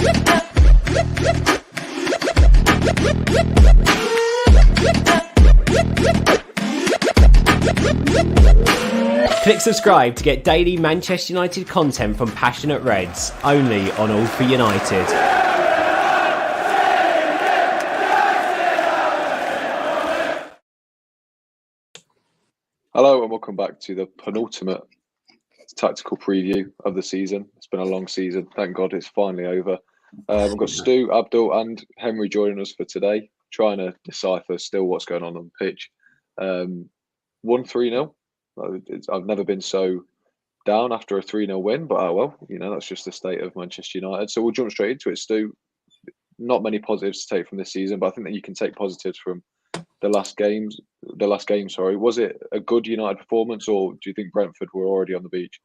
Click subscribe to get daily Manchester United content from passionate Reds, only on All for United. Hello and welcome back to the penultimate tactical preview of the season. It's been a long season. Thank God it's finally over. We've got Stu, Abdul and Henry joining us for today, trying to decipher still what's going on the pitch. 1-3-0. I've never been so down after a 3-0 win, but well, that's just the state of Manchester United. So we'll jump straight into it. Stu, not many positives to take from this season, but I think that you can take positives from the last game. Was it a good United performance, or do you think Brentford were already on the beach?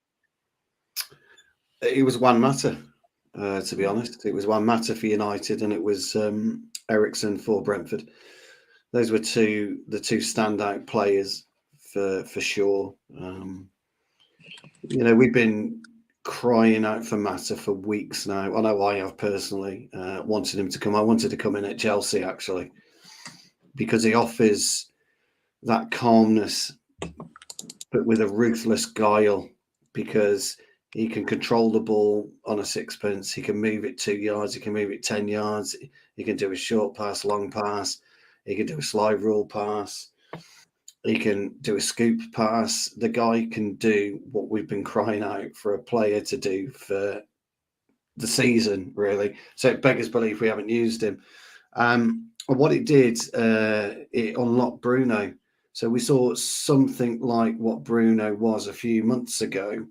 It was one matter, to be honest. It was one matter for United, and it was Eriksen for Brentford. Those were the two standout players for sure. We've been crying out for Mata for weeks now. I know I have personally wanted him to come. I wanted to come in at Chelsea, actually, because he offers that calmness, but with a ruthless guile, because he can control the ball on a sixpence. He can move it 2 yards. He can move it 10 yards. He can do a short pass, long pass. He can do a slide rule pass. He can do a scoop pass. The guy can do what we've been crying out for a player to do for the season, really. So it beggars belief we haven't used him. What it did, it unlocked Bruno. So we saw something like what Bruno was a few months ago,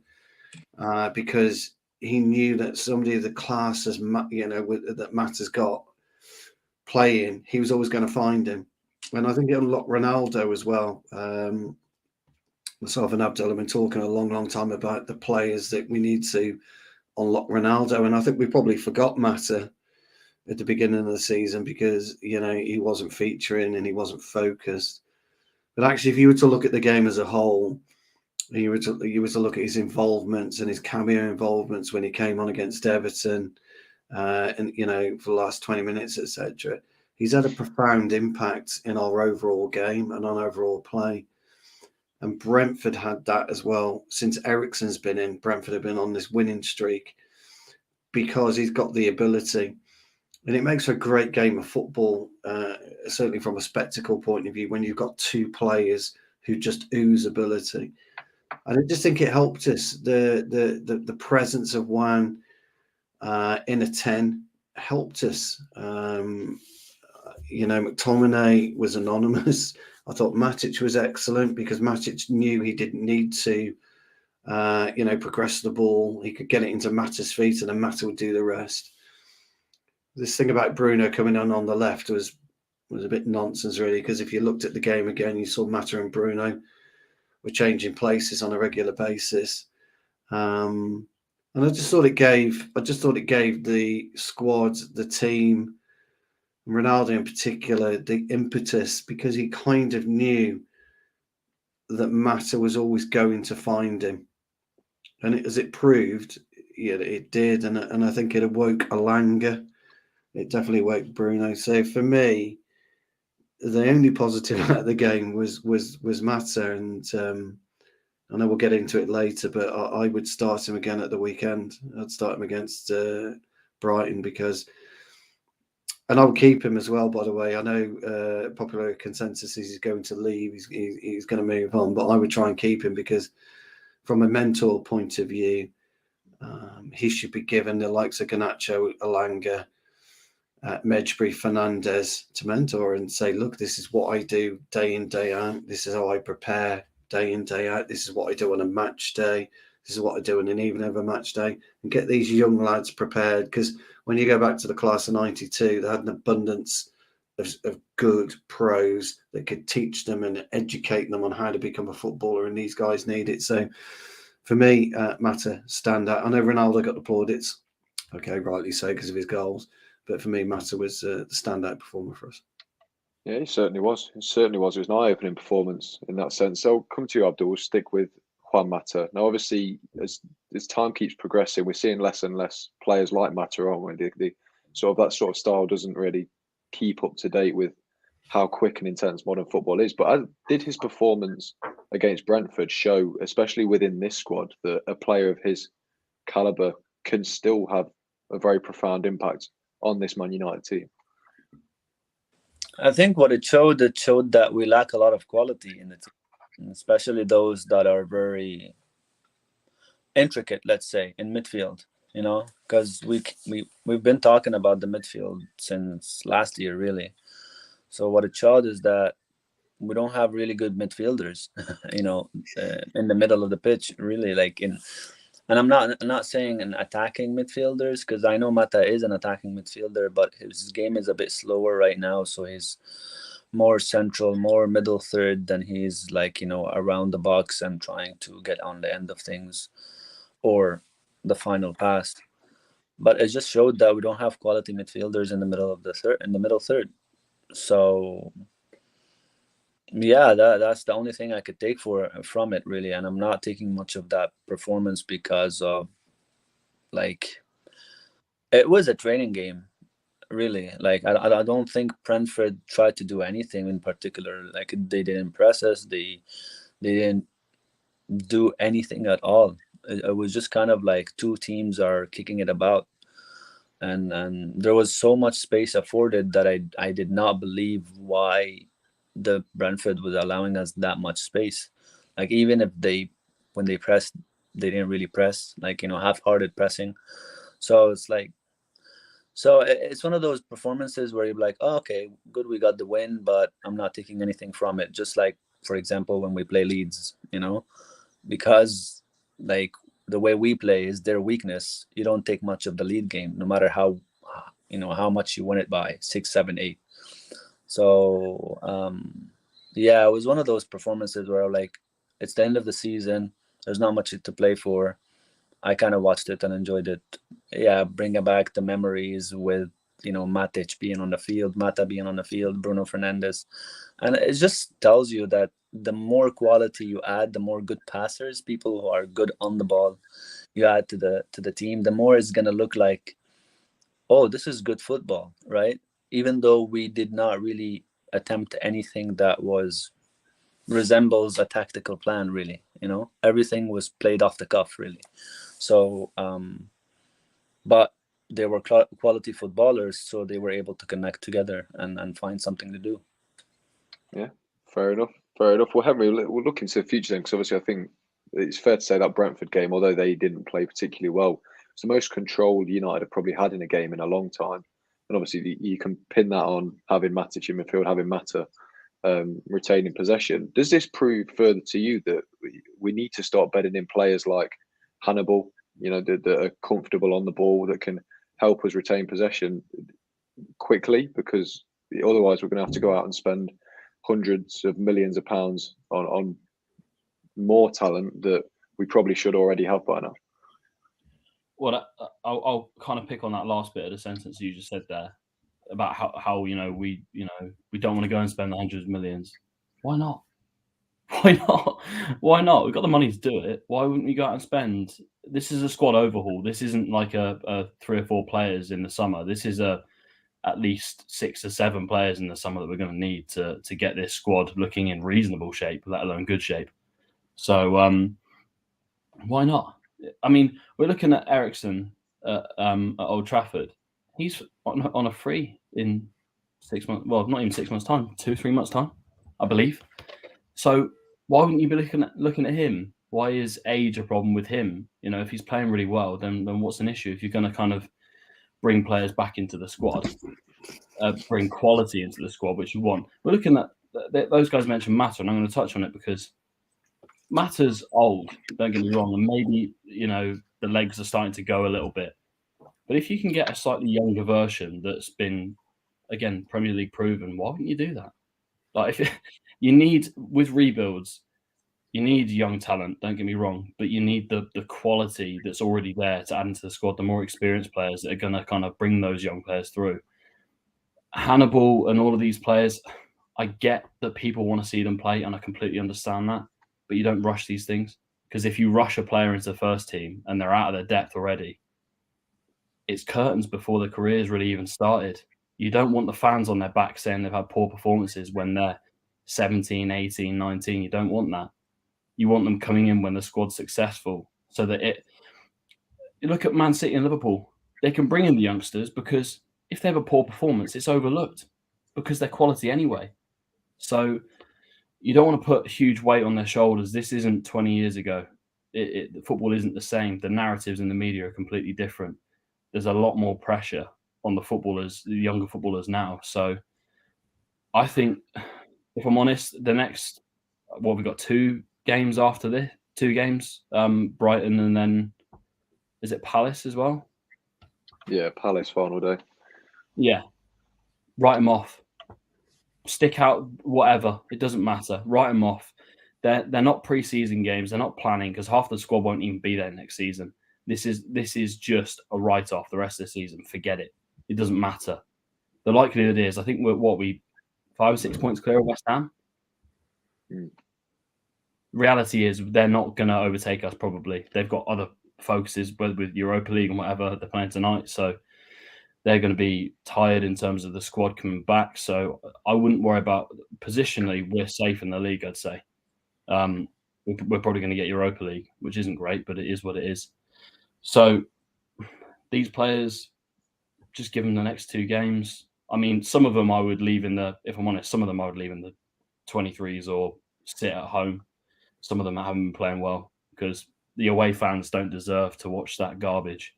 because he knew that somebody of the class as that Matt has got playing, he was always going to find him. And I think it unlocked Ronaldo as well. Myself and Abdul have been talking a long, long time about the players that we need to unlock Ronaldo. And I think we probably forgot Mata at the beginning of the season because, he wasn't featuring and he wasn't focused. But actually, if you were to look at the game as a whole, you were to look at his involvements and his cameo involvements when he came on against Everton, and for the last 20 minutes, etc. He's had a profound impact in our overall game and on overall play. And Brentford had that as well. Since Eriksen's been in, Brentford have been on this winning streak because he's got the ability. And it makes for a great game of football, certainly from a spectacle point of view, when you've got two players who just ooze ability. And I just think it helped us. The presence of one in a 10 helped us. McTominay was anonymous. I thought Matic was excellent because Matic knew he didn't need to, progress the ball. He could get it into Mata's feet and then Mata would do the rest. This thing about Bruno coming on the left was a bit nonsense, really, because if you looked at the game again, you saw Mata and Bruno were changing places on a regular basis. And I just thought it gave the squad, the team, Ronaldo in particular, the impetus, because he kind of knew that Mata was always going to find him. And as it proved, it did. And I think it awoke Alanga. It definitely woke Bruno. So for me, the only positive out of the game was Mata. And I know we'll get into it later, but I would start him again at the weekend. I'd start him against Brighton and I would keep him as well, by the way. I know popular consensus is he's going to leave. He's going to move on, but I would try and keep him because from a mentor point of view, he should be given the likes of Garnacho, Alanga, Medjbury, Fernandez to mentor and say, look, this is what I do day in, day out. This is how I prepare day in, day out. This is what I do on a match day. This is what I do on an even over match day. And get these young lads prepared, because when you go back to the class of 92, they had an abundance of good pros that could teach them and educate them on how to become a footballer, and these guys need it. So for me, Mata, stand out. I know Ronaldo got the plaudits, okay, rightly so, because of his goals, but for me, Mata was the standout performer for us. Yeah, he certainly was. It was an eye-opening performance in that sense. So come to you, Abdul. We'll stick with Juan Mata. Now, obviously, as as time keeps progressing, we're seeing less and less players like Mata, aren't we? The sort of that sort of style doesn't really keep up to date with how quick and intense modern football is. But did his performance against Brentford show, especially within this squad, that a player of his caliber can still have a very profound impact on this Man United team? I think what it showed that we lack a lot of quality in the team, especially those that are very intricate, let's say, in midfield. You know, because we've been talking about the midfield since last year, really. So what it showed is that we don't have really good midfielders, you know, in the middle of the pitch, really. And I'm not saying an attacking midfielders, because I know Mata is an attacking midfielder, but his game is a bit slower right now, so he's more central, more middle third than he's like, you know, around the box and trying to get on the end of things or the final pass. But it just showed that we don't have quality midfielders in the middle of middle third. So yeah, that's the only thing I could take from it, really. And I'm not taking much of that performance because of, like, it was a training game, really. Like, I don't think Brentford tried to do anything in particular. Like, they didn't impress us. They didn't do anything at all. It was just kind of like two teams are kicking it about. And there was so much space afforded that I did not believe why the Brentford was allowing us that much space. Like, even if when they pressed, they didn't really press, like, you know, half-hearted pressing. So it's like, it's one of those performances where you're like, oh, okay, good, we got the win, but I'm not taking anything from it. Just like, for example, when we play Leeds, you know, because like the way we play is their weakness. You don't take much of the lead game, no matter how, you know, how much you win it by 6, 7, 8. So yeah, it was one of those performances where, like, it's the end of the season. There's not much to play for. I kind of watched it and enjoyed it. Yeah, bringing back the memories with, you know, Matic being on the field, Mata being on the field, Bruno Fernandes. And it just tells you that the more quality you add, the more good passers, people who are good on the ball, you add to the team, the more it's going to look like, oh, this is good football, right? Even though we did not really attempt anything that resembles a tactical plan, really, you know, everything was played off the cuff, really. So, but they were quality footballers, so they were able to connect together and find something to do. Yeah, fair enough. Well, Henry, we'll look into the future then, because obviously I think it's fair to say that Brentford game, although they didn't play particularly well, it's the most controlled United have probably had in a game in a long time. And obviously you can pin that on having Matic in midfield, having Mata retaining possession. Does this prove further to you that we need to start betting in players like Hannibal, you know, that are comfortable on the ball, that can help us retain possession quickly? Because otherwise we're going to have to go out and spend hundreds of millions of pounds on more talent that we probably should already have by now. Well, I'll kind of pick on that last bit of the sentence you just said there about how we don't want to go and spend the hundreds of millions. Why not? Why not? We've got the money to do it. Why wouldn't we go out and spend? This is a squad overhaul. This isn't like a 3 or 4 players in the summer. This is at least 6 or 7 players in the summer that we're going to need to get this squad looking in reasonable shape, let alone good shape. So why not? I mean, we're looking at Eriksen at Old Trafford. He's on a free in 6 months. Well, not even 6 months' time, 2-3 months' time, I believe. So why wouldn't you be looking at him? Why is age a problem with him? You know, if he's playing really well, then what's an issue? If you're going to kind of bring players back into the squad, bring quality into the squad, which you want. We're looking at those guys mentioned Mata, and I'm going to touch on it because Mata's old, don't get me wrong, and maybe, you know, the legs are starting to go a little bit. But if you can get a slightly younger version that's been, again, Premier League proven, why wouldn't you do that? Like, if you need, with rebuilds, you need young talent, don't get me wrong, but you need the quality that's already there to add into the squad, the more experienced players that are going to kind of bring those young players through. Hannibal and all of these players, I get that people want to see them play, and I completely understand that, but you don't rush these things. Because if you rush a player into the first team and they're out of their depth already, it's curtains before the career's really even started. You don't want the fans on their back saying they've had poor performances when they're 17, 18, 19. You don't want that. You want them coming in when the squad's successful, so that you look at Man City and Liverpool, they can bring in the youngsters because if they have a poor performance, it's overlooked because they're quality anyway. So you don't want to put huge weight on their shoulders. This isn't 20 years ago. Football isn't the same. The narratives in the media are completely different. There's a lot more pressure on the footballers, the younger footballers now. So I think, if I'm honest, the next, we've got 2 games after this, 2 games, Brighton, and then is it Palace as well? Yeah, Palace final day. Yeah. Write them off. Stick out whatever. It doesn't matter. Write them off. They're not pre-season games. They're not planning because half the squad won't even be there next season. This is just a write-off the rest of the season. Forget it. It doesn't matter. The likelihood is, I think we're 5 or 6 points clear of West Ham. Reality is they're not going to overtake us probably. They've got other focuses, whether with Europa League and whatever they're playing tonight. So they're going to be tired in terms of the squad coming back. So I wouldn't worry about positionally. We're safe in the league, I'd say. We're probably going to get Europa League, which isn't great, but it is what it is. So these players, just give them the next 2 games. I mean, some of them I would leave if I'm honest, some of them I would leave in the 23s or sit at home. Some of them haven't been playing well because the away fans don't deserve to watch that garbage.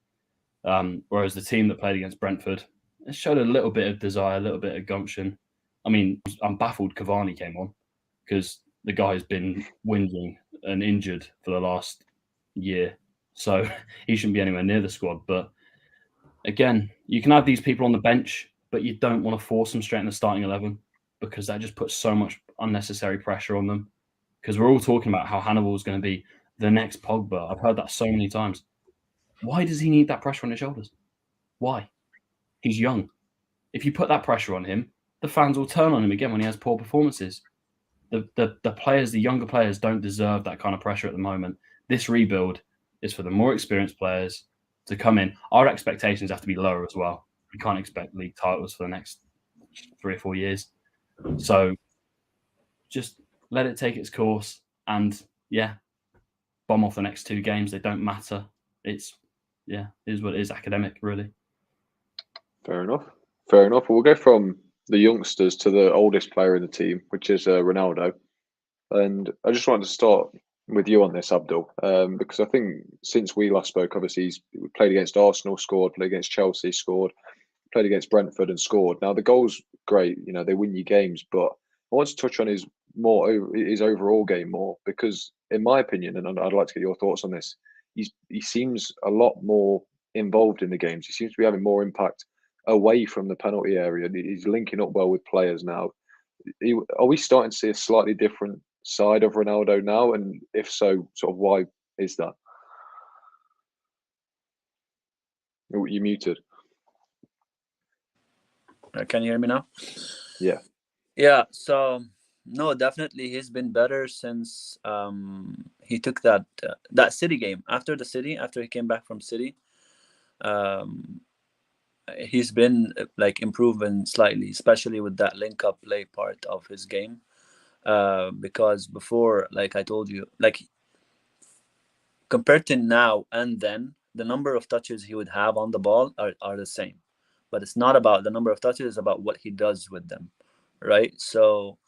Whereas the team that played against Brentford, it showed a little bit of desire, a little bit of gumption. I mean, I'm baffled Cavani came on because the guy's been whinging and injured for the last year. So he shouldn't be anywhere near the squad. But again, you can have these people on the bench, but you don't want to force them straight in the starting 11 because that just puts so much unnecessary pressure on them. Because we're all talking about how Hannibal is going to be the next Pogba. I've heard that so many times. Why does he need that pressure on his shoulders? Why? He's young. If you put that pressure on him, the fans will turn on him again when he has poor performances. The players, the younger players, don't deserve that kind of pressure at the moment. This rebuild is for the more experienced players to come in. Our expectations have to be lower as well. We can't expect league titles for the next 3 or 4 years. So just let it take its course and, bomb off the next 2 games. They don't matter. It is what it is, academic, really. Fair enough. We'll go from the youngsters to the oldest player in the team, which is Ronaldo. And I just wanted to start with you on this, Abdul, because I think since we last spoke, obviously he's played against Arsenal, scored, played against Chelsea, scored, played against Brentford and scored. Now, the goal's great, they win you games, but I want to touch on his overall game more because, in my opinion, and I'd like to get your thoughts on this, he seems a lot more involved in the games. He seems to be having more impact away from the penalty area. He's linking up well with players now. Are we starting to see a slightly different side of Ronaldo now? And if so, sort of why is that? You muted. Can you hear me now? Yeah. Yeah. So no, definitely he's been better since he took that City game after he came back from City. He's been improving slightly, especially with that link up play part of his game. Because before, like I told you, compared to now and then, the number of touches he would have on the ball are the same. But it's not about the number of touches, it's about what he does with them, right? So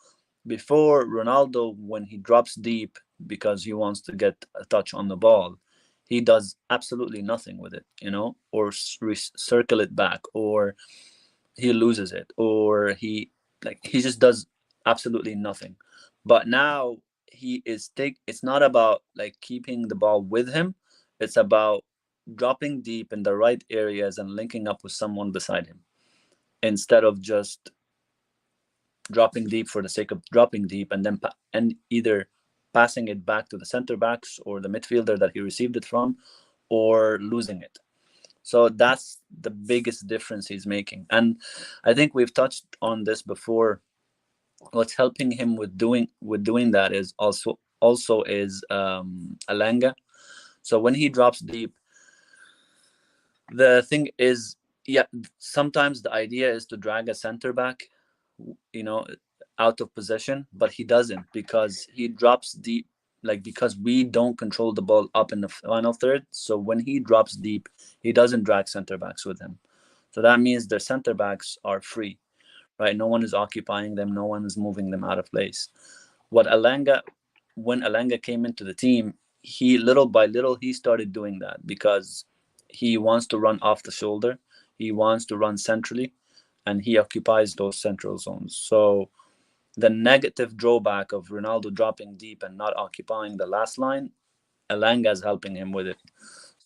before, Ronaldo, when he drops deep because he wants to get a touch on the ball, he does absolutely nothing with it, or circle it back, or he loses it, or he just does absolutely nothing. But now it's not about keeping the ball with him. It's about dropping deep in the right areas and linking up with someone beside him, instead of just dropping deep for the sake of dropping deep and then either passing it back to the center backs or the midfielder that he received it from, or losing it. So that's the biggest difference he's making. And I think we've touched on this before. What's helping him with doing that is also also is Alanga. So when he drops deep, the thing is, yeah, sometimes the idea is to drag a center back, out of possession, but he doesn't, because he drops deep, like, because we don't control the ball up in the final third. So when he drops deep, he doesn't drag center backs with him. So that means their center backs are free, right? No one is occupying them. No one is moving them out of place. When Alanga came into the team, he little by little he started doing that, because he wants to run off the shoulder. He wants to run centrally, and he occupies those central zones. So the negative drawback of Ronaldo dropping deep and not occupying the last line, Alanga is helping him with it.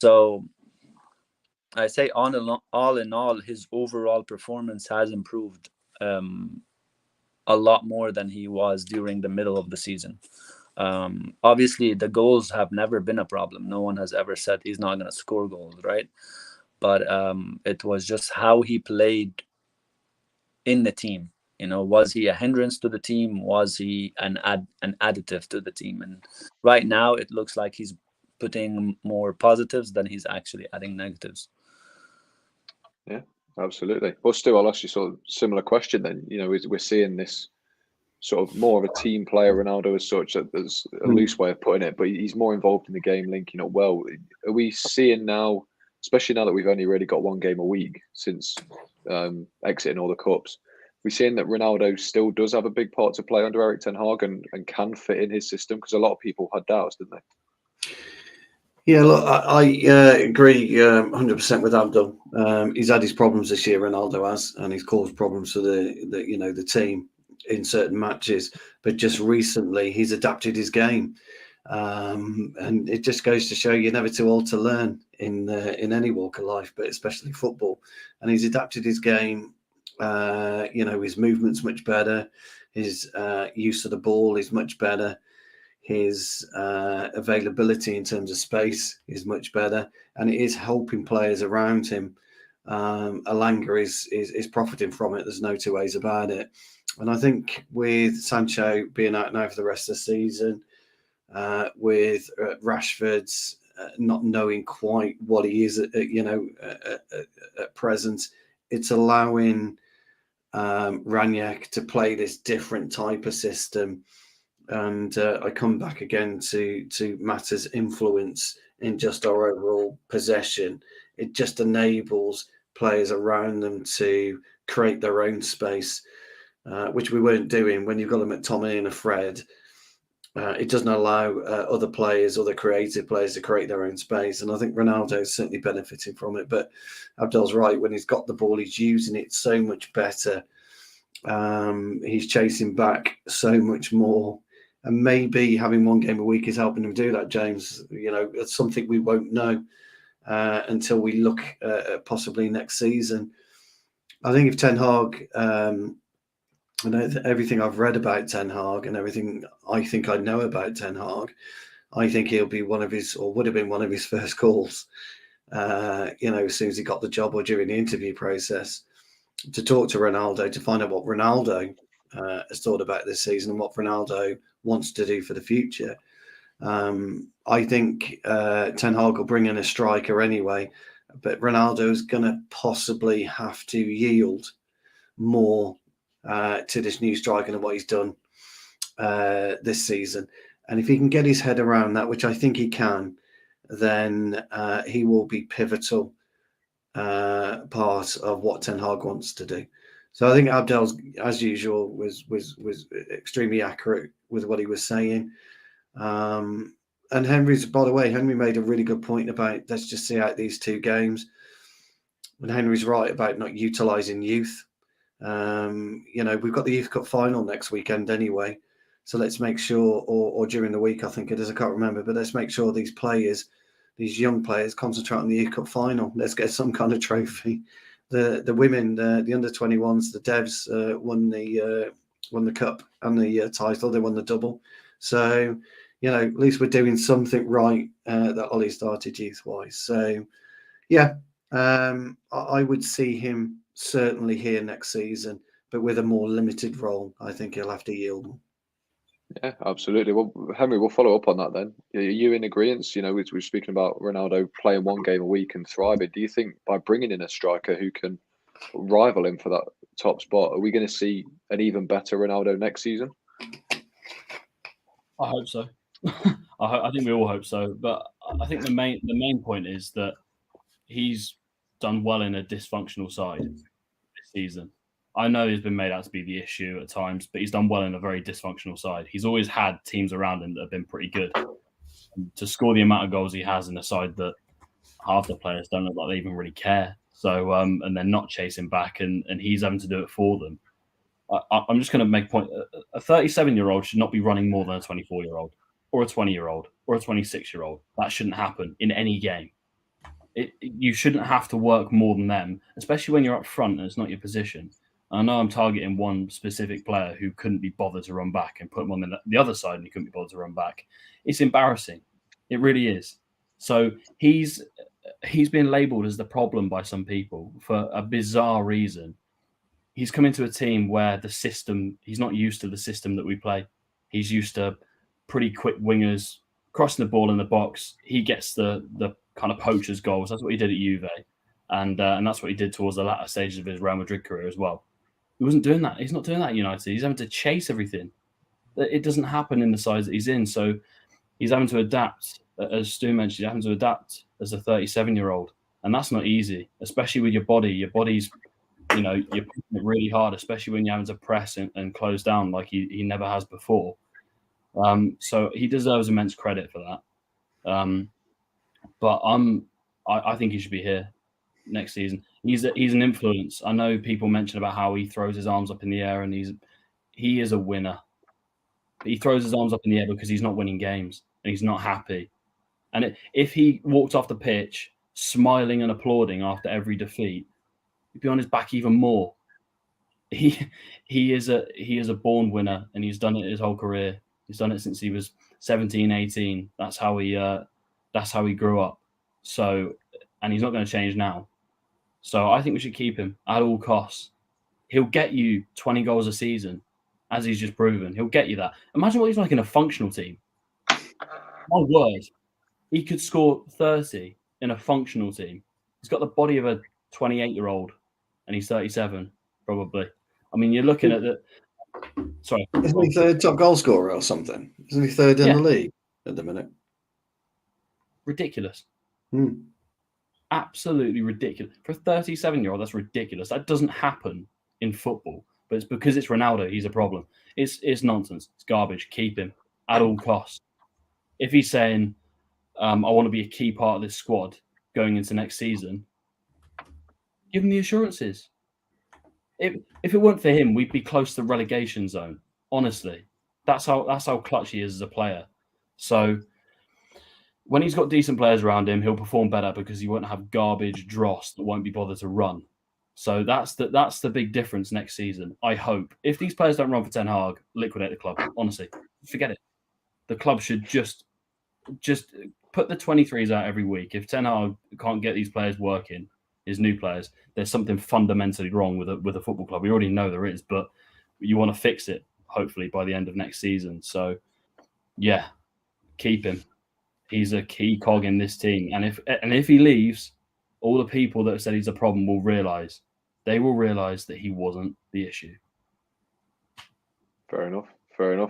So I say all in all, his overall performance has improved a lot more than he was during the middle of the season. Obviously, the goals have never been a problem. No one has ever said he's not going to score goals, right? But it was just how he played in the team. Was he a hindrance to the team? Was he an additive to the team? And right now, it looks like he's putting more positives than he's actually adding negatives. Yeah, absolutely. Well, Stu, I'll ask you sort of similar question then. We're seeing this sort of more of a team player, Ronaldo as such. There's a loose way of putting it, but he's more involved in the game, linking up well. Are we seeing now, especially now that we've only really got one game a week since exiting all the cups, we're seeing that Ronaldo still does have a big part to play under Erik ten Hag and can fit in his system? Because a lot of people had doubts, didn't they? Yeah, look, I agree 100% with Abdul. He's had his problems this year, Ronaldo has, and he's caused problems for the team in certain matches. But just recently, he's adapted his game, and it just goes to show you're never too old to learn in any walk of life, but especially football. And he's adapted his game. His movement's much better. His use of the ball is much better. His availability in terms of space is much better, and it is helping players around him. Alanga is profiting from it. There's no two ways about it. And I think with Sancho being out now for the rest of the season, with Rashford's not knowing quite what he is at present, it's allowing Ranić to play this different type of system. And I come back again to Mata's influence in just our overall possession. It just enables players around them to create their own space, which we weren't doing when you've got a McTominay and a Fred. It doesn't allow other creative players to create their own space. And I think Ronaldo is certainly benefiting from it. But Abdel's right. When he's got the ball, he's using it so much better. He's chasing back so much more. And maybe having one game a week is helping him do that, James. It's something we won't know until we look at possibly next season. I think if Ten Hag, everything I've read about Ten Hag and everything I think I know about Ten Hag, I think he'll be would have been one of his first calls, as soon as he got the job or during the interview process, to talk to Ronaldo, to find out what Ronaldo has thought about this season and what Ronaldo wants to do for the future. I think Ten Hag will bring in a striker anyway, but Ronaldo is going to possibly have to yield more to this new striker than what he's done this season. And if he can get his head around that, which I think he can, then he will be pivotal part of what Ten Hag wants to do. So I think Abdel's, as usual, was extremely accurate with what he was saying. And Henry made a really good point about let's just see out these two games. And Henry's right about not utilising youth. We've got the Youth Cup final next weekend anyway. So let's make sure, or during the week, I think it is, I can't remember, but let's make sure these young players concentrate on the Youth Cup final. Let's get some kind of trophy. The women, the under-21s, the Devs won the cup and the title. They won the double. So, at least we're doing something right that Ollie started youth-wise. So, yeah, I would see him certainly here next season, but with a more limited role. I think he'll have to yield. Yeah, absolutely. Well, Henry, we'll follow up on that then. Are you in agreement? You know, we're speaking about Ronaldo playing one game a week and thriving. Do you think by bringing in a striker who can rival him for that top spot, are we going to see an even better Ronaldo next season? I hope so. I think we all hope so. But I think the main point is that he's done well in a dysfunctional side this season. I know he's been made out to be the issue at times, but he's done well in a very dysfunctional side. He's always had teams around him that have been pretty good. And to score the amount of goals he has in a side that half the players don't look like they even really care. So, and they're not chasing back, and he's having to do it for them. I'm just going to make a point. A 37-year-old should not be running more than a 24-year-old or a 20-year-old or a 26-year-old. That shouldn't happen in any game. You shouldn't have to work more than them, especially when you're up front and it's not your position. I know I'm targeting one specific player who couldn't be bothered to run back and put him on the other side and he couldn't be bothered to run back. It's embarrassing. It really is. So he's been labelled as the problem by some people for a bizarre reason. He's come into a team where he's not used to the system that we play. He's used to pretty quick wingers crossing the ball in the box. He gets the kind of poacher's goals. That's what he did at Juve. And that's what he did towards the latter stages of his Real Madrid career as well. He wasn't doing that. He's not doing that at United. He's having to chase everything. It doesn't happen in the size that he's in. So he's having to adapt. As Stu mentioned, he's having to adapt as a 37-year-old. And that's not easy, especially with your body. Your body's, you're pushing it really hard, especially when you're having to press and close down like he never has before. So he deserves immense credit for that. But I think he should be here next season. He's an influence. I know people mention about how he throws his arms up in the air, and he is a winner. He throws his arms up in the air because he's not winning games and he's not happy. And if he walked off the pitch smiling and applauding after every defeat, he'd be on his back even more. He is a born winner, and he's done it his whole career. He's done it since he was 17, 18. That's how he grew up. So, and he's not going to change now. So I think we should keep him at all costs. He'll get you 20 goals a season, as he's just proven. He'll get you that. Imagine what he's like in a functional team. My word, he could score 30 in a functional team. He's got the body of a 28-year-old, and he's 37, probably. I mean, you're looking at the. Sorry. Isn't he third top goal scorer or something? Isn't he third in the league at the minute? Ridiculous. Absolutely ridiculous. For a 37-year-old, that's ridiculous. That doesn't happen in football. But it's because it's Ronaldo, he's a problem. It's nonsense. It's garbage. Keep him at all costs. If he's saying, I want to be a key part of this squad going into next season, give him the assurances. If it weren't for him, we'd be close to the relegation zone. Honestly, that's how clutch he is as a player. So when he's got decent players around him, he'll perform better because he won't have garbage dross that won't be bothered to run. So that's the big difference next season. I hope if these players don't run for Ten Hag, liquidate the club. Honestly, forget it. The club should just put the 23s out every week. If Ten Hag can't get these players working, his new players, there's something fundamentally wrong with a football club. We already know there is, but you want to fix it, hopefully, by the end of next season. So, yeah, keep him. He's a key cog in this team. And if he leaves, all the people that have said he's a problem will realise. They will realise that he wasn't the issue. Fair enough.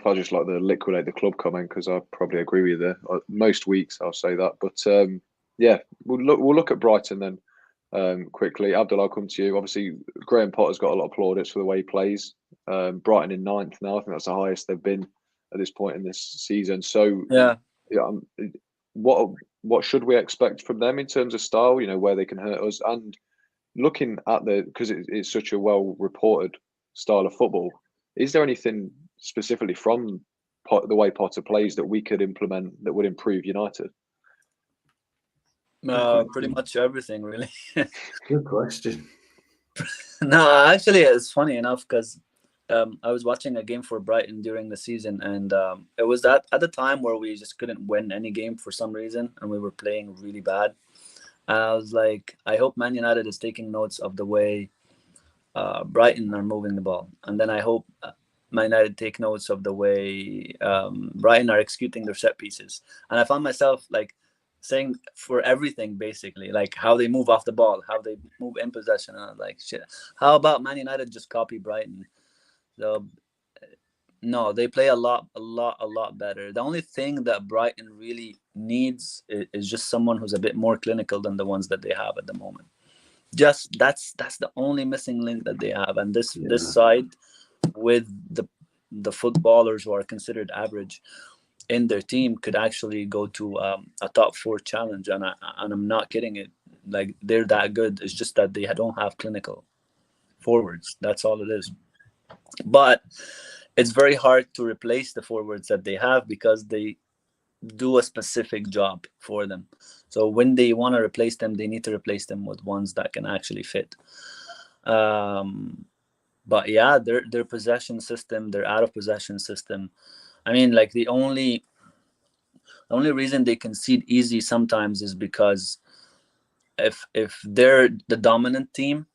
I just like the liquidate the club comment because I probably agree with you there. Most weeks I'll say that. But, yeah, we'll look at Brighton then. Quickly, Abdul, I'll come to you. Obviously, Graham Potter's got a lot of plaudits for the way he plays. Brighton in 9th now. I think that's the highest they've been at this point in this season. So, what should we expect from them in terms of style? Where they can hurt us, and looking at because it's such a well-reported style of football. Is there anything specifically from the way Potter plays that we could implement that would improve United? Pretty much everything, really. Good question. No, actually, it's funny enough because I was watching a game for Brighton during the season, and it was at the time where we just couldn't win any game for some reason, and we were playing really bad. And I was like, I hope Man United is taking notes of the way Brighton are moving the ball, and then I hope Man United take notes of the way Brighton are executing their set pieces, and I found myself like saying for everything basically, like how they move off the ball, how they move in possession, and I'm like, shit, how about Man United just copy Brighton? So no, they play a lot better. The only thing that Brighton really needs is just someone who's a bit more clinical than the ones that they have at the moment. Just that's the only missing link that they have, and this side with the footballers who are considered average in their team could actually go to a top 4 challenge, and I'm not kidding it. Like they're that good. It's just that they don't have clinical forwards. That's all it is. But it's very hard to replace the forwards that they have because they do a specific job for them. So when they want to replace them, they need to replace them with ones that can actually fit. But yeah, their possession system, their out of possession system. I mean, like the only reason they concede easy sometimes is because if they're the dominant team,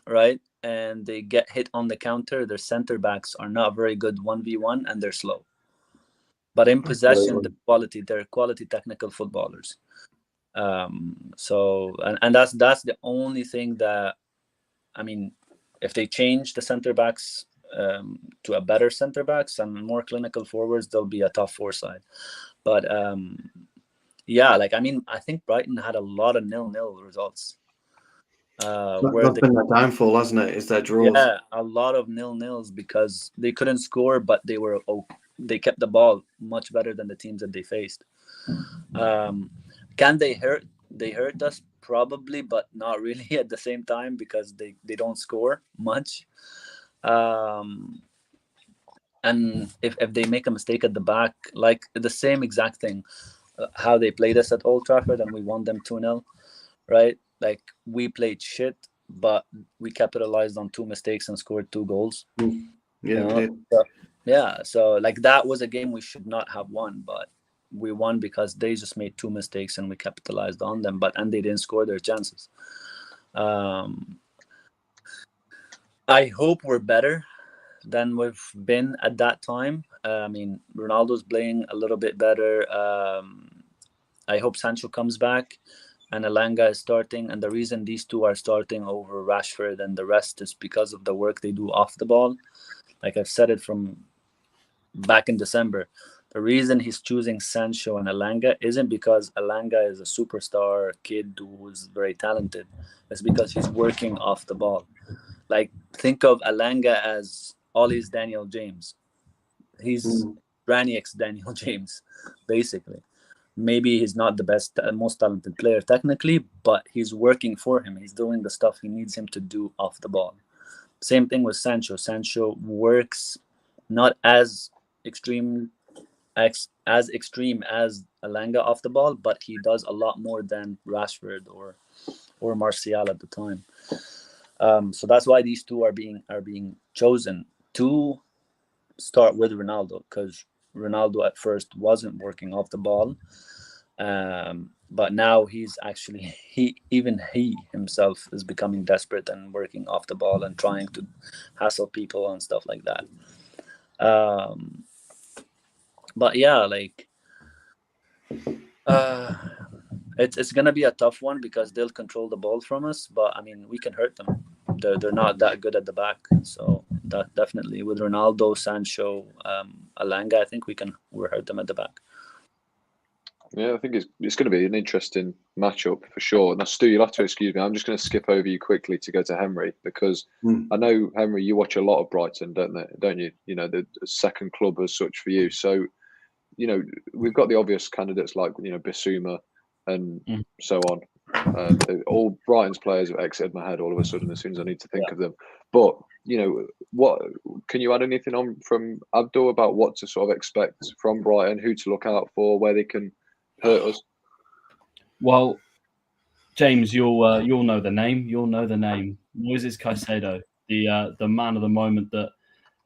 right, and they get hit on the counter, their center backs are not very good 1v1 and they're slow. But in possession, they're quality technical footballers. So and that's the only thing that, I mean, if they change the center backs to a better center backs and more clinical forwards, they'll be a top 4 side. But yeah, like I mean, I think Brighton had a lot of 0-0 results. That's been their downfall, hasn't it? Is their draws? Yeah, a lot of 0-0s because they couldn't score, but they kept the ball much better than the teams that they faced. Can they hurt? They hurt us probably, but not really at the same time because they don't score much. And if they make a mistake at the back, like the same exact thing, how they played us at Old Trafford and we won them 2-0, right? Like we played shit, but we capitalized on 2 mistakes and scored 2 goals. Yeah, we did. So like that was a game we should not have won, but we won because they just made 2 mistakes and we capitalized on them, and they didn't score their chances. I hope we're better than we've been at that time. I mean, Ronaldo's playing a little bit better. I hope Sancho comes back and Elanga is starting. And the reason these 2 are starting over Rashford and the rest is because of the work they do off the ball. Like I've said it from back in December, the reason he's choosing Sancho and Elanga isn't because Elanga is a superstar kid who's very talented. It's because he's working off the ball. Like think of Elanga as Ollie's Daniel James. He's Ranieri's Daniel James, basically. Maybe he's not the best, most talented player technically, but he's working for him. He's doing the stuff he needs him to do off the ball. Same thing with Sancho. Sancho works not as extreme as Elanga off the ball, but he does a lot more than Rashford or Martial at the time. So that's why these 2 are being chosen to start with Ronaldo, because Ronaldo at first wasn't working off the ball, but now he's actually he himself is becoming desperate and working off the ball and trying to hassle people and stuff like that. But yeah, like it's gonna be a tough one because they'll control the ball from us, but I mean we can hurt them. They're not that good at the back, so that definitely with Ronaldo, Sancho, Elanga, I think we'll hurt them at the back. Yeah, I think it's going to be an interesting matchup for sure. Now, Stu, you'll have to excuse me. I'm just going to skip over you quickly to go to Henry because I know, Henry, you watch a lot of Brighton, don't you? You know, the second club as such for you. So, you know, we've got the obvious candidates like, you know, Bissouma and so on. All Brighton's players have exited my head all of a sudden as soon as I need to think of them. But, you know, what can you add anything on from Abdul about what to sort of expect from Brighton, who to look out for, where they can hurt us? Well, James, you'll know the name. You'll know the name. Moises Caicedo, the man of the moment that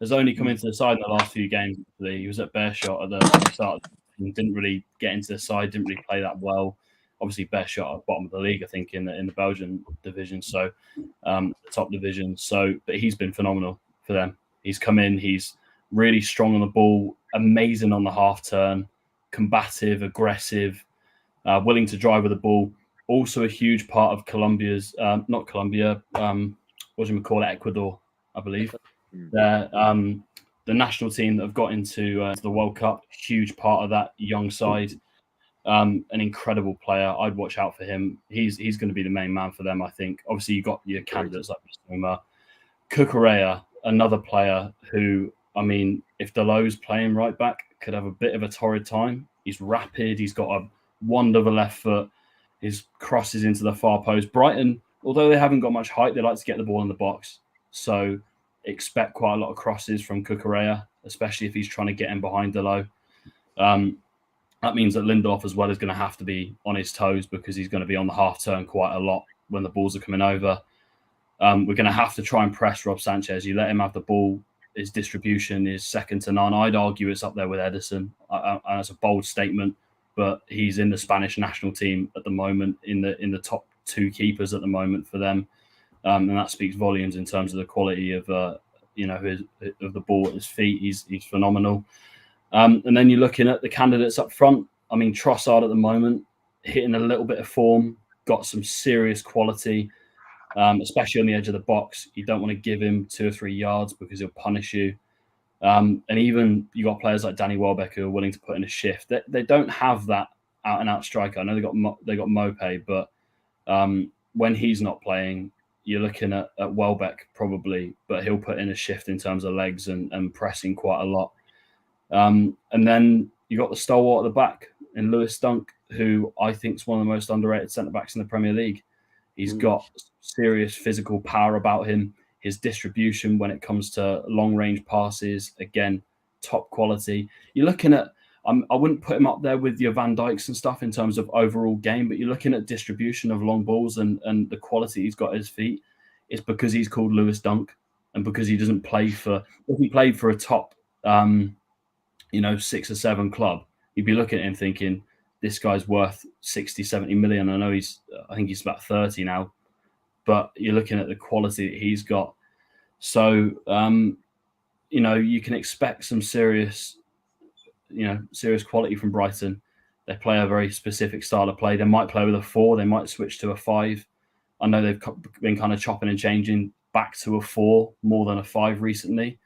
has only come into the side in the last few games. He was at Beerschot at the start and didn't really get into the side, didn't really play that well. Obviously, Beerschot at the bottom of the league, I think, in the Belgian division, the top division. So, but he's been phenomenal for them. He's come in. He's really strong on the ball, amazing on the half turn, combative, aggressive, willing to drive with the ball. Also a huge part of Colombia's, not Colombia, what do you call it, Ecuador, I believe. The national team that have got into the World Cup, huge part of that young side. An incredible player. I'd watch out for him. He's going to be the main man for them, I think. Obviously, you got your candidates like Bissouma. Cucurella, another player who, I mean, if Dalot's playing right back, could have a bit of a torrid time. He's rapid. He's got a wonder of a left foot. His crosses into the far post. Brighton, although they haven't got much height, they like to get the ball in the box. So expect quite a lot of crosses from Cucurella, especially if he's trying to get in behind Dalot. That means that Lindelof as well is going to have to be on his toes because he's going to be on the half turn quite a lot when the balls are coming over. We're going to have to try and press Rob Sanchez. You let him have the ball, his distribution is second to none. I'd argue it's up there with Ederson. That's a bold statement, but he's in the Spanish national team at the moment, in the top two keepers at the moment for them, and that speaks volumes in terms of the quality of of the ball at his feet. He's phenomenal. And then you're looking at the candidates up front. I mean, Trossard at the moment hitting a little bit of form, got some serious quality. Especially on the edge of the box. You don't want to give him 2 or 3 yards because he'll punish you. And even you got players like Danny Welbeck who are willing to put in a shift. They don't have that out-and-out striker. I know they got Mopé, but when he's not playing, you're looking at Welbeck probably, but he'll put in a shift in terms of legs and pressing quite a lot. And then you got the stalwart at the back in Lewis Dunk, who I think is one of the most underrated centre-backs in the Premier League. He's got serious physical power about him. His distribution when it comes to long-range passes, again, top quality. You're looking at, I wouldn't put him up there with your Van Dijks and stuff in terms of overall game, but you're looking at distribution of long balls and the quality he's got at his feet. It's because he's called Lewis Dunk and because he doesn't play for, if he played for a top, 6 or 7 club, you'd be looking at him thinking, this guy's worth 60, 70 million. I think he's about 30 now, but you're looking at the quality that he's got. So, you can expect some serious quality from Brighton. They play a very specific style of play. They might play with a 4. They might switch to a 5. I know they've been kind of chopping and changing back to a 4 more than a 5 recently.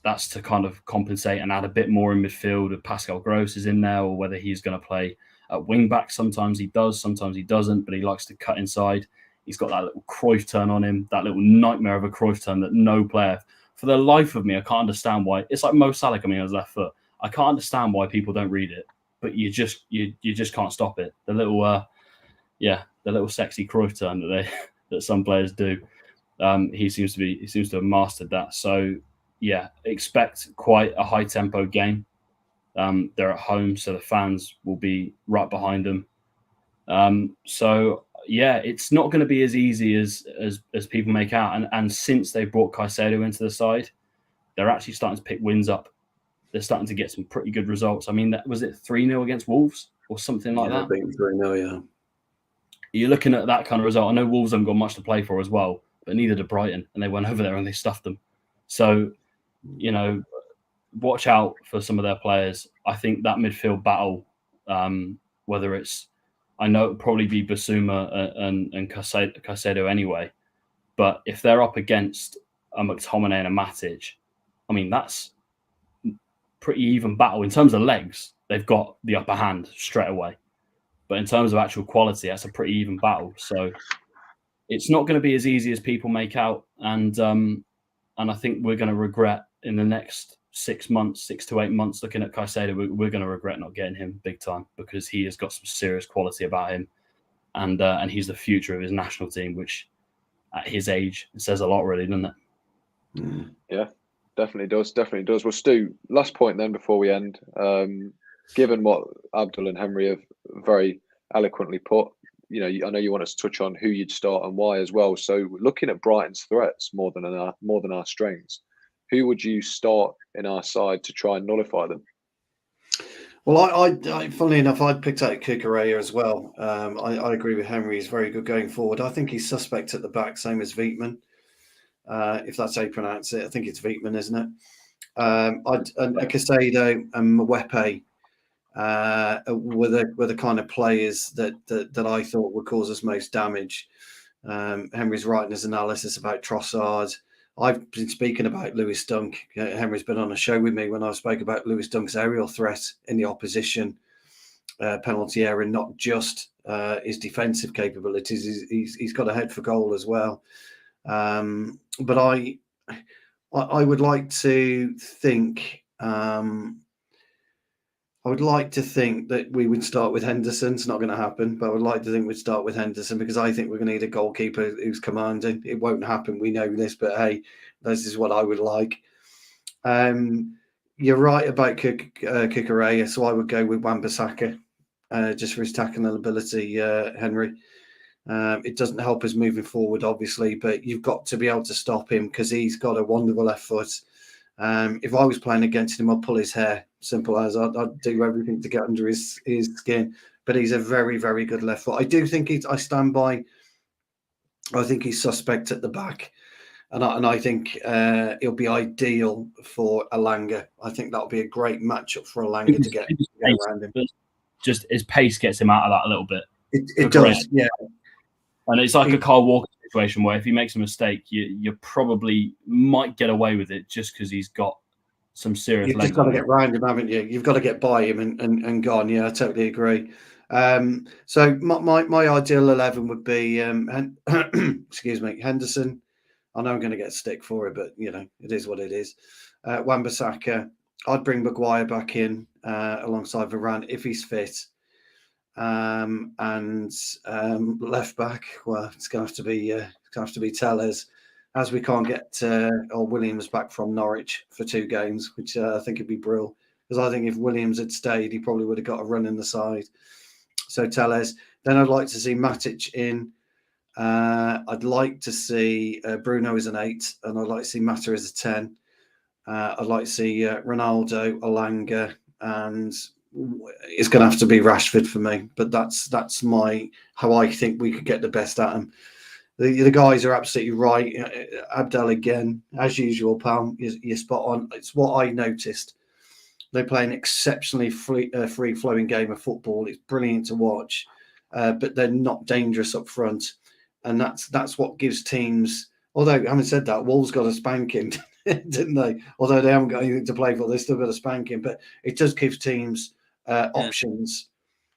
That's to kind of compensate and add a bit more in midfield. If Pascal Gross is in there, or whether he's going to play at wing back. Sometimes he does, sometimes he doesn't, but he likes to cut inside. He's got that little Cruyff turn on him, that little nightmare of a Cruyff turn that no player, for the life of me, I can't understand why. It's like Mo Salah coming on his left foot. I can't understand why people don't read it, but you just can't stop it. The little sexy Cruyff turn that some players do. He seems to have mastered that. So yeah, expect quite a high tempo game. They're at home, so the fans will be right behind them. So yeah, it's not going to be as easy as people make out. And since they brought Caicedo into the side, they're actually starting to pick wins up. They're starting to get some pretty good results. I mean, was it 3-0 against Wolves or something like that? 3-0, yeah. You're looking at that kind of result. I know Wolves haven't got much to play for as well, but neither did Brighton, and they went over there and they stuffed them. So, watch out for some of their players. I think that midfield battle, whether it's, I know it'll probably be Bissouma and Caicedo anyway, but if they're up against a McTominay and a Matic, I mean, that's pretty even battle. In terms of legs, they've got the upper hand straight away. But in terms of actual quality, that's a pretty even battle. So it's not going to be as easy as people make out. And I think we're going to regret in the next 6 to 8 months looking at Caicedo, we're going to regret not getting him big time, because he has got some serious quality about him. And he's the future of his national team, which at his age, it says a lot, really, doesn't it? Yeah, definitely does. Well, Stu, last point then before we end. Given what Abdul and Henry have very eloquently put, I know you want us to touch on who you'd start and why as well. So looking at Brighton's threats more than our strengths, who would you start in our side to try and nullify them? Well, I funnily enough, I picked out Cucurella as well. I agree with Henry. He's very good going forward. I think he's suspect at the back, same as Vietman. if that's how you pronounce it. I think it's Vietman, isn't it? Casado and Mwepe were the kind of players that I thought would cause us most damage. Henry's writing his analysis about Trossard. I've been speaking about Lewis Dunk. Henry's been on a show with me when I spoke about Lewis Dunk's aerial threat in the opposition penalty area, not just his defensive capabilities. He's got a head for goal as well. But I would like to think. I would like to think that we would start with Henderson. It's not going to happen, but I would like to think we'd start with Henderson because I think we're going to need a goalkeeper who's commanding. It won't happen. We know this, but hey, this is what I would like. You're right about Kukureya, so I would go with Wan-Bissaka just for his tackling ability, Henry. It doesn't help us moving forward, obviously, but you've got to be able to stop him because he's got a wonderful left foot. If I was playing against him, I'd pull his hair. Simple as I'd do everything to get under his skin. But he's a very, very good left foot. I do think I stand by. I think he's suspect at the back, and I think he'll be ideal for Alanga. I think that'll be a great matchup for Alanga to get around him. Just his pace gets him out of that a little bit. It does, yeah. And it's like a Kyle Walker situation where if he makes a mistake, you probably might get away with it just because he's got some serious. You've just got to get round him, haven't you? You've got to get by him and gone. Yeah, I totally agree. So my ideal 11 would be excuse me, Henderson. I know I'm going to get stick for it, but you know it is what it is. Wan-Bissaka. I'd bring Maguire back in alongside Varane if he's fit. And left back, well, it's going to have to be Tellez, as we can't get Williams back from Norwich for 2 games, which I think would be brilliant. Because I think if Williams had stayed, he probably would have got a run in the side. So Tellez. Then I'd like to see Matic in. I'd like to see Bruno as an 8, and I'd like to see Mata as a 10. I'd like to see Ronaldo, Alanga, and it's going to have to be Rashford for me, but that's how I think we could get the best at him. The guys are absolutely right. Abdel again, as usual, pal. You're spot on. It's what I noticed. They play an exceptionally free-flowing game of football. It's brilliant to watch, but they're not dangerous up front, and that's what gives teams. Although, having said that, Wolves got a spanking, didn't they? Although they haven't got anything to play for, they still got a spanking. But it does give teams options.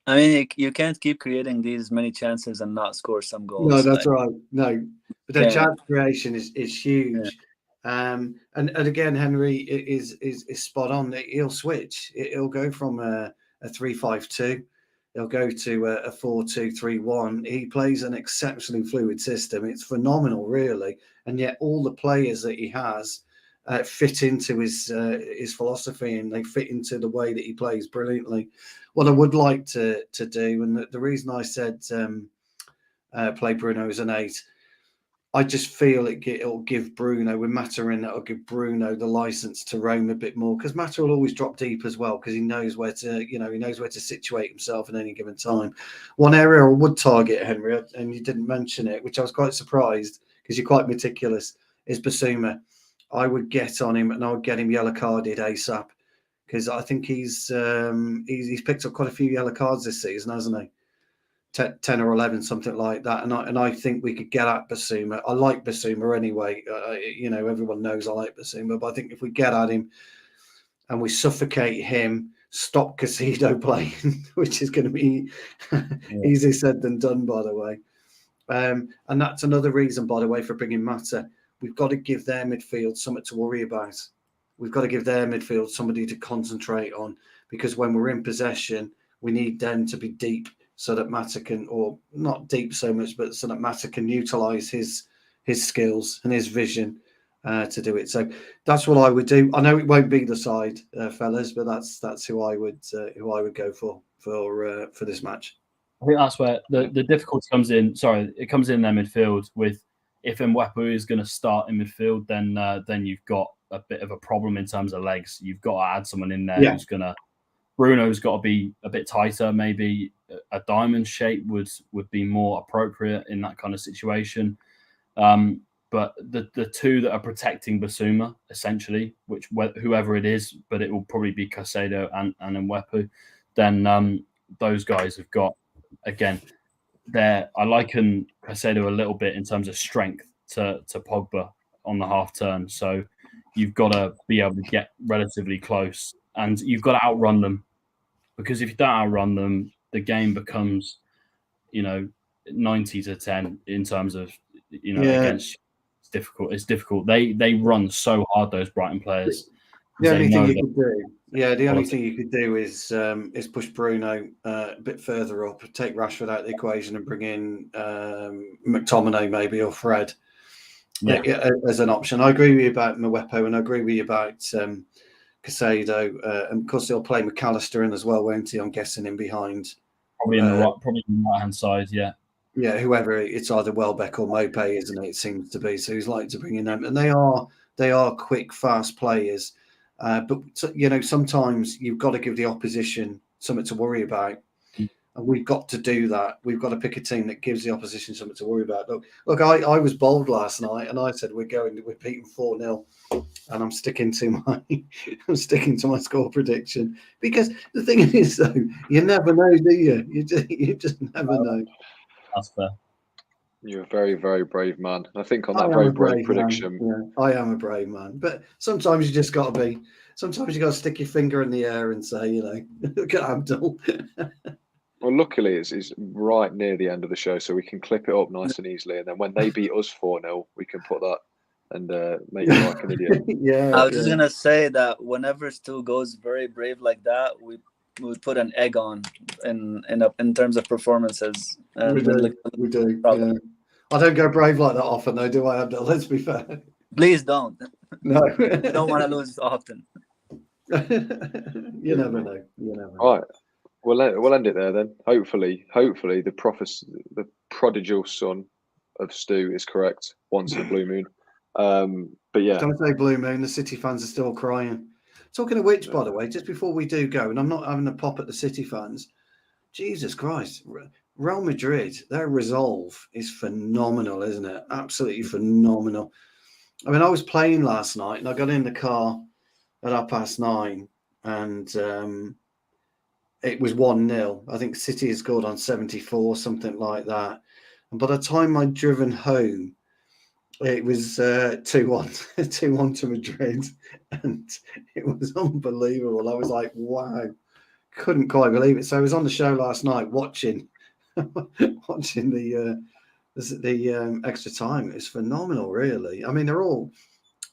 I mean, you can't keep creating these many chances and not score some goals. No, that's right. No, but the chance creation is huge. Yeah. And again, Henry is spot on. He'll switch. He'll go from a 3-5-2. He'll go to a 4-2-3-1. He plays an exceptionally fluid system. It's phenomenal, really. And yet all the players that he has fit into his philosophy, and they fit into the way that he plays brilliantly. What I would like to do, and the reason I said play Bruno as an 8, I just feel it'll give Bruno, with Mata in, it'll give Bruno the license to roam a bit more, because Mata will always drop deep as well, because he knows where to situate himself at any given time. One area I would target, Henry, and you didn't mention it, which I was quite surprised because you're quite meticulous, is Basuma. I would get on him and I would get him yellow carded ASAP, because I think he's picked up quite a few yellow cards this season, hasn't he? 10 or 11, something like that. And I think we could get at Basuma. I like Basuma anyway. Everyone knows I like Basuma, but I think if we get at him and we suffocate him, stop Casido playing, which is going to be easier said than done, by the way. And that's another reason, by the way, for bringing Mata. We've got to give their midfield something to worry about. We've got to give their midfield somebody to concentrate on, because when we're in possession, we need them to be deep, so that Mata can, or not deep so much, but so that Mata can utilise his skills and his vision to do it. So that's what I would do. I know it won't be the side, fellas, but that's who I would go for this match. I think that's where the difficulty comes in. Sorry, it comes in their midfield with, if Mwepu is going to start in midfield, then you've got a bit of a problem in terms of legs. You've got to add someone in there who's going to. Bruno's got to be a bit tighter. Maybe a diamond shape would be more appropriate in that kind of situation. But the two that are protecting Basuma, essentially, which whoever it is, but it will probably be Caicedo and Mwepu, then those guys have got, again, I liken Caicedo a little bit in terms of strength to Pogba on the half turn. So you've got to be able to get relatively close, and you've got to outrun them, because if you don't outrun them, the game becomes, 90-10 in terms of, against. It's difficult. It's difficult. They run so hard, those Brighton players. The only thing you could do is push Bruno a bit further up, take Rashford out of the equation, and bring in McTominay maybe, or Fred as an option. I agree with you about Mwepu, and I agree with you about Caicedo, and of course they'll play McAllister in as well, won't he? I'm guessing in behind, probably on the right hand side, yeah. Yeah, whoever, it's either Welbeck or Mopé, isn't it? It seems to be. So he's likely to bring in them, and they are quick, fast players. But sometimes you've got to give the opposition something to worry about, and we've got to do that. We've got to pick a team that gives the opposition something to worry about. Look, I was bold last night, and I said we're beating 4-0, and I'm sticking to my score prediction, because the thing is, though, you never know, do you? You just never know. That's fair. You're a very, very brave man. I think on that very brave prediction. Yeah, I am a brave man. But sometimes you just got to be. Sometimes you got to stick your finger in the air and say, look at Abdul. Well, luckily it's right near the end of the show, so we can clip it up nice and easily. And then when they beat us 4-0, we can put that and make you like an idiot. I was just going to say that whenever Stu goes very brave like that, we would put an egg on in terms of performances. We do. Yeah. I don't go brave like that often, though, do I, Abdul? Let's be fair. Please don't. No. You don't want to lose often. You never know. All right. We'll end it there then. Hopefully the prodigal son of Stu is correct once in a blue moon. But yeah. Don't say blue moon. The City fans are still crying. Talking of which, by the way, just before we do go, and I'm not having a pop at the City fans, Jesus Christ, Real Madrid, their resolve is phenomenal, isn't it? Absolutely phenomenal. I mean, I was playing last night, and I got in the car at 9:30, and it was 1-0. I think City had scored on 74, something like that. And by the time I'd driven home, it was 2-1 to Madrid, and it was unbelievable. I was like, wow, couldn't quite believe it. So I was on the show last night watching the extra time. It was phenomenal, really. I mean, they're all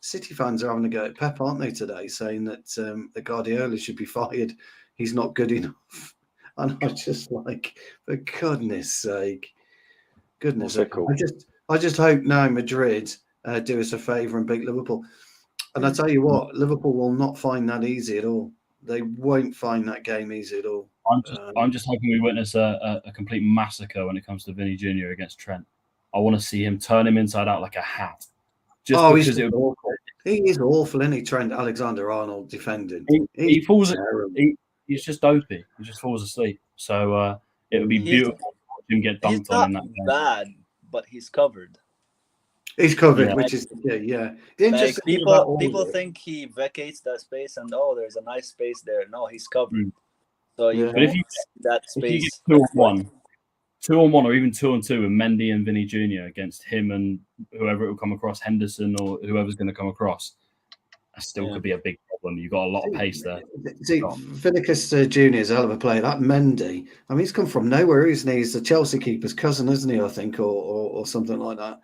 City fans are having a go at Pep, aren't they, today, saying that the Guardiola should be fired. He's not good enough. And I just like, for goodness sake, I just hope now Madrid do us a favour and beat Liverpool. And I tell you what, Liverpool will not find that easy at all. They won't find that game easy at all. I'm just hoping we witness a complete massacre when it comes to Vinny Jr. against Trent. I want to see him turn him inside out like a hat. Because it would be awful. He is awful, isn't he, Trent Alexander-Arnold defending? He falls. He's just dopey. He just falls asleep. So it would be beautiful to watch him get dunked on in that game. He's not bad, but he's covered. He's covered, which is yeah. Like people think he vacates that space, and there's a nice space there. No, he's covered. So but if you that space, if you get 2-on-1, or even 2-on-2, with Mendy and Vinny Jr. against him and whoever it will come across, Henderson or whoever's going to come across, that still could be a big problem. You've got a lot of pace there. See, Vinicius Jr. is a hell of a player. That Mendy, I mean, he's come from nowhere, isn't he? He's the Chelsea keeper's cousin, isn't he? I think, or something like that.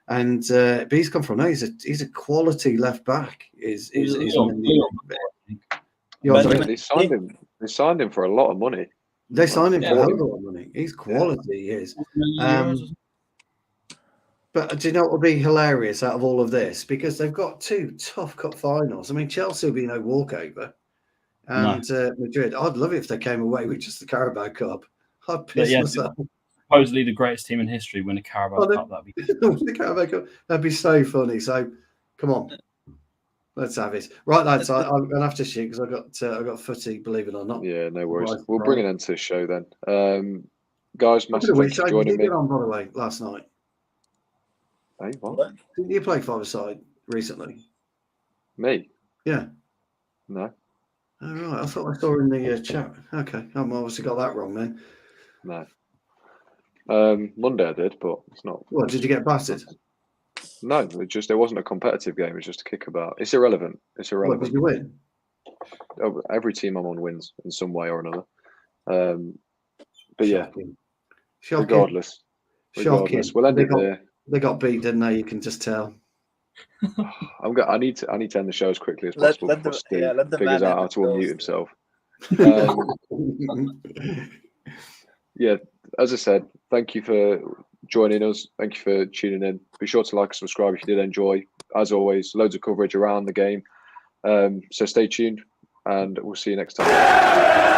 And but he's come from there. He's a quality left back. They signed him for a lot of money. They signed him for a lot of money. He's quality, he is. But do you know what would be hilarious out of all of this? Because they've got 2 tough cup finals. I mean, Chelsea will be no walkover. And Madrid, I'd love it if they came away with just the Carabao Cup. I'd piss myself. Supposedly the greatest team in history win a Carabao Cup. That'd be the Carabao Cup. That'd be so funny. So, come on, let's have it. Right, lads. I'm gonna have to shoot because I got footy. Believe it or not. Yeah, no worries. We'll bring an end to the show then. Guys, massive thanks for joining me. On, by the way, last night. Hey, what? What? Didn't you play five-a-side recently? Me? Yeah. No, All right. I thought I saw in the chat. Okay. I've obviously got that wrong then. no. Monday I did, but it's not. What, did you get battered? No, it wasn't a competitive game. It's just a kickabout. It's irrelevant. It's What, irrelevant. did you win? Every team I'm on wins in some way or another. But yeah, Shocking. regardless, Shocking. we'll end it there. They got beat, didn't they? You can just tell. I need to end the show as quickly as Let possible the before Stu let the figures man out how end to the unmute show, himself. Yeah, as I said, thank you for joining us. Thank you for tuning in. Be sure to like and subscribe if you did enjoy. As always, loads of coverage around the game. So stay tuned, and we'll see you next time.